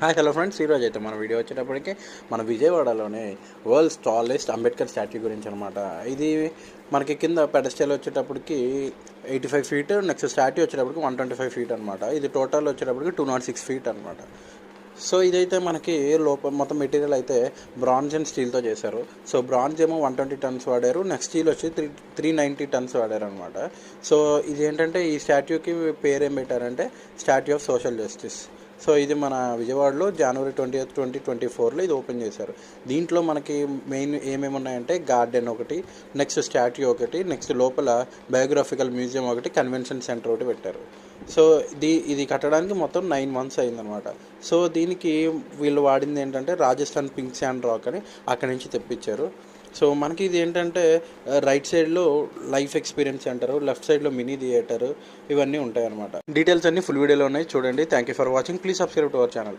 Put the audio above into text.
Hi hello friends, ఈరోజు అయితే మన వీడియో వచ్చేటప్పటికి మన విజయవాడలోనే వరల్డ్స్ టాలెస్ట్ అంబేద్కర్ స్టాట్యూ గురించి అనమాట. ఇది మనకి కింద పెడస్టల్ వచ్చేటప్పటికి 85 ఫీట్, నెక్స్ట్ స్టాట్యూ వచ్చేటప్పటికి 125 ఫీట్ అనమాట. ఇది టోటల్ వచ్చేటప్పటికి 206 ఫీట్ అనమాట. సో ఇదైతే మనకి మొత్తం మెటీరియల్ అయితే బ్రాంజ్ అండ్ స్టీల్తో చేశారు. సో బ్రాంజ్ ఏమో 120 టన్స్ వాడారు, నెక్స్ట్ స్టీల్ వచ్చి 390 టన్స్ వాడారు అనమాట. సో ఇది ఏంటంటే ఈ స్టాట్యూకి పేరు ఏం పెట్టారంటే statue of social justice. So ఇది మన విజయవాడలో January 20th 2024లో ఇది ఓపెన్ చేశారు. దీంట్లో మనకి మెయిన్ ఏమేమి ఉన్నాయంటే గార్డెన్ ఒకటి, నెక్స్ట్ స్టాట్యూ ఒకటి, నెక్స్ట్ లోపల బయోగ్రాఫికల్ మ్యూజియం ఒకటి, కన్వెన్షన్ సెంటర్ ఒకటి పెట్టారు. సో ఇది కట్టడానికి మొత్తం 9 months అయిందనమాట. సో దీనికి వీళ్ళు వాడింది ఏంటంటే రాజస్థాన్ పింక్ శాండ్ రాక్ అని అక్కడి నుంచి తెప్పించారు. సో మనకి ఇది ఏంటంటే రైట్ సైడ్లో లైఫ్ ఎక్స్పీరియన్స్ సెంటర్, లెఫ్ట్ సైడ్లో మినీ థియేటర్, ఇవన్నీ ఉంటాయి అనమాట. డీటెయిల్స్ అన్నీ ఫుల్ వీడియోలో ఉన్నాయి, చూడండి. Thank you for watching. Please subscribe to our channel.